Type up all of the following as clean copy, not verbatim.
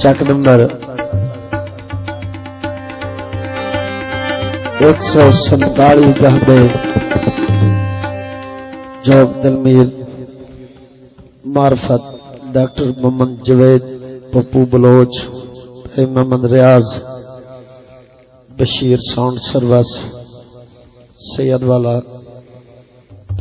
चक number 147 गहबे job Dalmir मार्फत doctor Mohammad Javed Pappu Bloch Mohammad रियाज Bashir sound service Syed वाला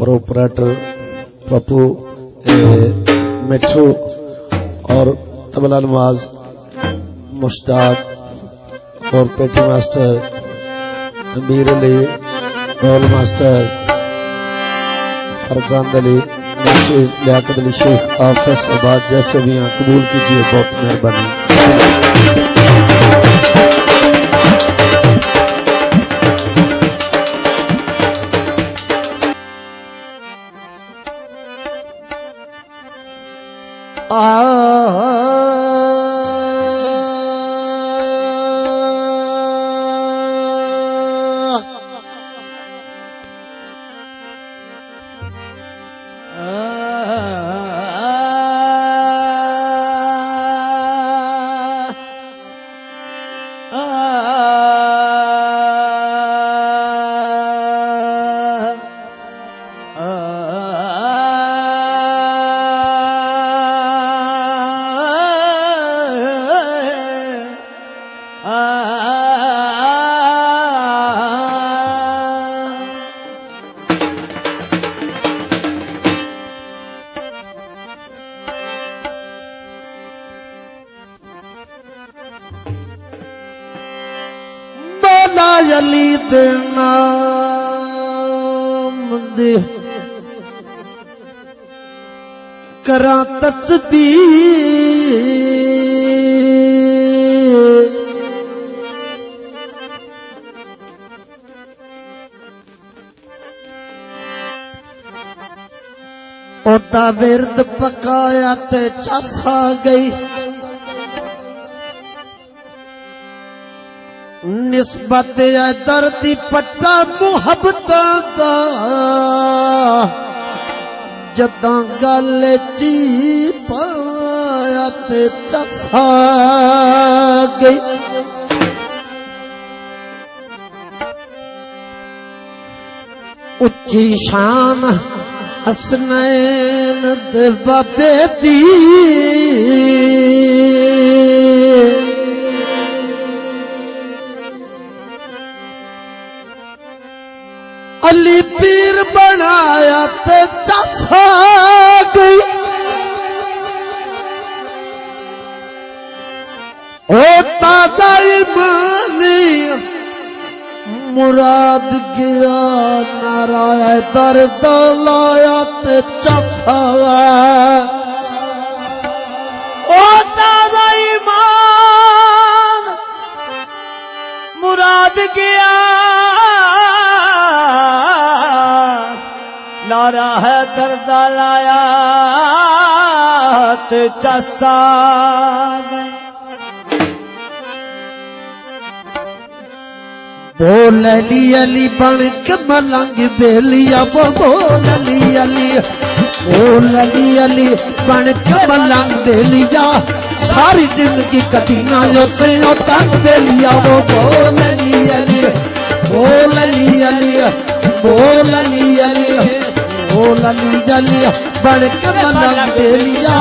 proprietor Pappu मिठू और तबला नवाज मुश्ताक और पेटी मास्टर अमीर अली ढोल मास्टर फरजान अली लियाकत अली शेख हाफिज आबाद जैसे भी हैं कबूल कीजिए, बहुत मेहरबानी। अली दे नाम दे करा तस्बीह ओदा विरद पकाया ते चसा गई निस्बत दर्दी पट्टा मुहब्बत दा जदां गल ची पाया ते चसा गई उच्ची शान हसनैन दे बाबे दी अली पीर बनाया ते चसा गई ओ ताजा ईमानी मुराद गया नाराय दर्द लाया ते चसा ओ ताजा ईमान मुराद गया नारा है दर्द लाया ते चसा बोल अली अली बन के मलंग बेलिया बोल अली अली बोल अली अली बन के मलंग बेलिया सारी जिंदगी कटिना जो से तंग बेलिया बोल अली अली बोल अली अली बोल अली अली बोल अली अली बन के मलंग बेलिया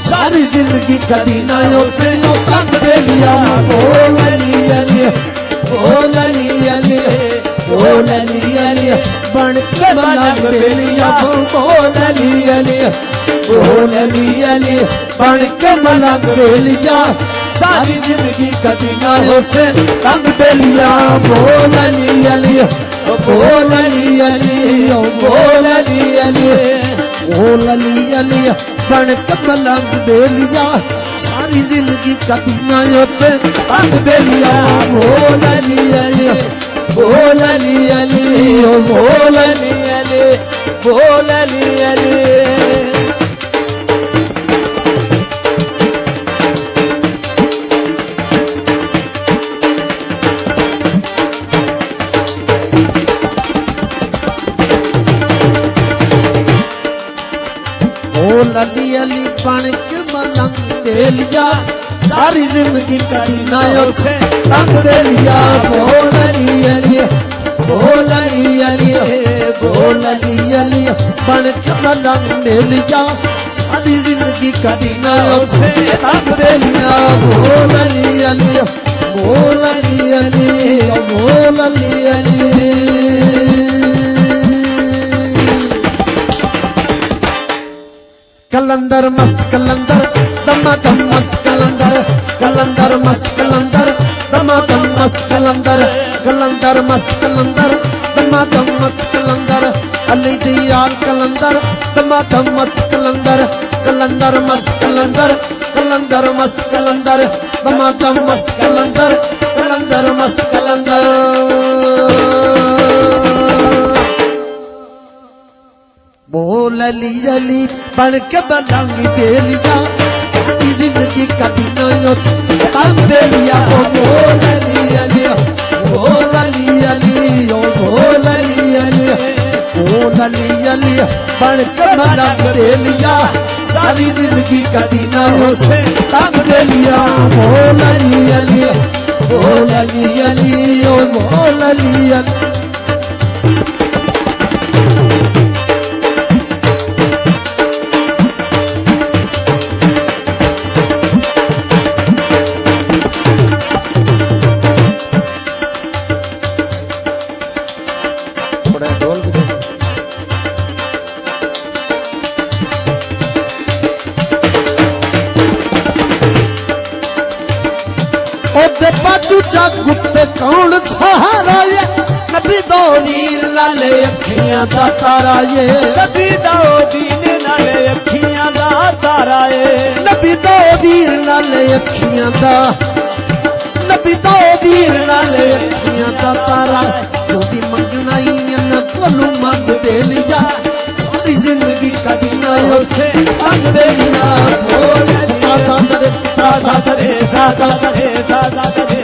सारी जिंदगी कटिना जो से तंग बेलिया बोल अली अली बोल अली अली बोल अली अली बन के मलंग बेलिया बोल अली अली बोल अली अली बन के मलंग बेलिया सारी जिंदगी कटिना से तंग बेलिया बोल अली अली बोल अली अली बोल अली अली बोल अली अली बन के मलंग बेलिया सारी जिंदगी कटिना से तंग बेलिया बोल अली अली बोल अली अली बोल अली अली बोल अली अली बोल अली अली बन के मलंग बेलिया सारी जिंदगी कटी ना उसे तंग दे लिया बोल अली अली बोल अली अली बोल अली अली बन के मलंग दे लिया सारी जिंदगी कटी ना उसे तंग दे लिया बोल अली अली बोल अली अली बोल अली अली कलंदर मस्त कलंदर दमादम मस्त कलंदर कलंदर मस्त कलंदर दमादम मस्त कलंदर कलंदर मस्त कलंदर दमादम मस्त कलंदर अली दयाल कलंदर दमादम मस्त कलंदर कलंदर मस्त कलंदर कलंदर मस्त कलंदर दमादम मस्त कलंदर कलंदर मस्त कलंदर बोल अली अली बन के मलंग दे लिया सारी जिंदगी कभी न तंग दे लिया ओ बोल अली अली बोल अली अली ओ बोल अली अली बोल अली अली बन के मलंग दे लिया सारी जिंदगी कभी न तंग दे लिया बोल अली अली बोल अली अली ओ बोल अली अली बाजू जागु पे कौन सहारा ये नबी दो वीर लाले अखियां दा तारा ये नबी दो दीन नाले अखियां दा तारा ये नबी दो वीर लाले अखियां दा नबी दो वीर लाले अखियां दा तारा जो भी मंगना ही न कोलू मंग दे लिया सारी जिंदगी कभी ना उसे अंग दे लिया बोल सा रे सा रे सा रे सा रे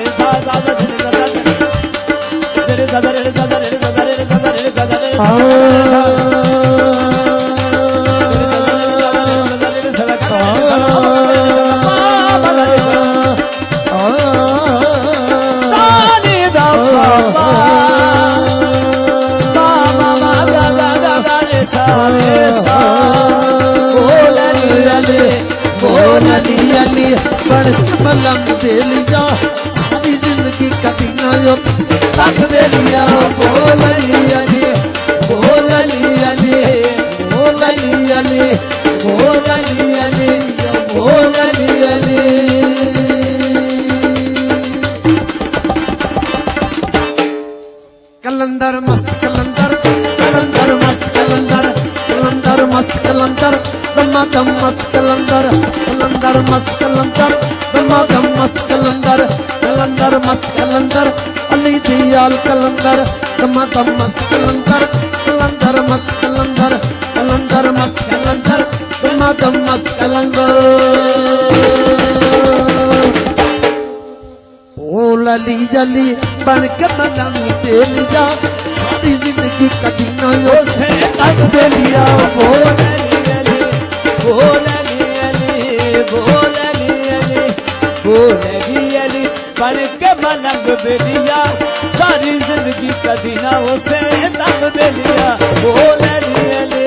बोल अली अली बड़ मलंग दे लिया सारी जिंदगी कभी ना तंग दे लिया बोल अली अली बोल अली अली बोल अली अली बोल अली अली बोल अली अली कलंदर मस्त कलंदर कलंदर मस्त कलंदर कलंदर मस्त कलंदर दमादम मस्त कलंदर कलंदर मस्त कलंदर दमादम मस्त कलंदर कलंदर मस्त कलंदर अली दयाल कलंदर दमादम मस्त कलंदर कलंदर मस्त कलंदर कलंदर मस्त कलंदर दमादम मस्त कलंदर बोल अली अली बन के मलंग दे लिया सारी जिंदगी कभी न उसे तंग दे लिया बोल बोल अली अली बोल अली अली बोल अली अली बन के मलंग दे लिया सारी जिंदगी कभी ना उसे तंग दे लिया बोल अली अली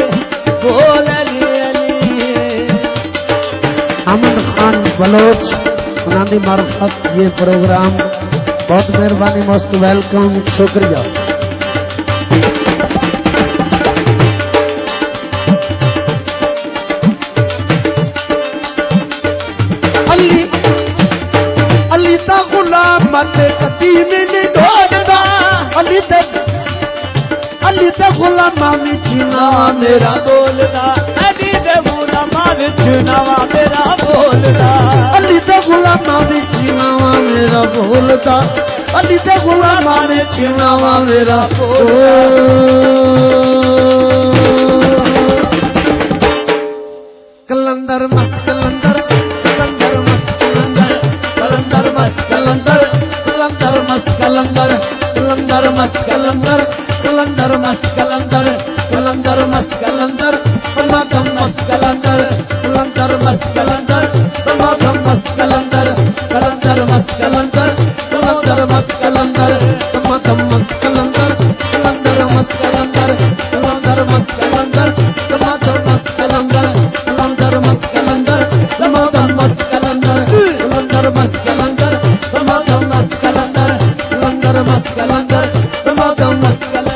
बोल अली अली अमन खान बलोच उन्होंने मार्फत ये प्रोग्राम बहुत मेहरबानी मोस्ट वेलकम शुक्रिया अली अली दा गुलाम मत कदीम ने ढोलदा अली दे गुलामा विच नावा मेरा बोलदा अली दे गुलामा विच नावा मेरा बोलदा अली दे गुलामा विच नावा मेरा बोलदा अली दे गुलामा विच नावा मेरा बोलदा कलंदर मस्त कलंदर कलंदर मस्त कलंदर कलंदर मस्त कलंदर कलंदर मस्त कलंदर कलंदर मस्त कलंदर कलंदर मस्त कलंदर कलंदर मस्त कलंदर दमादम मस्त कलंदर कलंदर मस्त कलंदर दमादम मस्त कलंदर कदम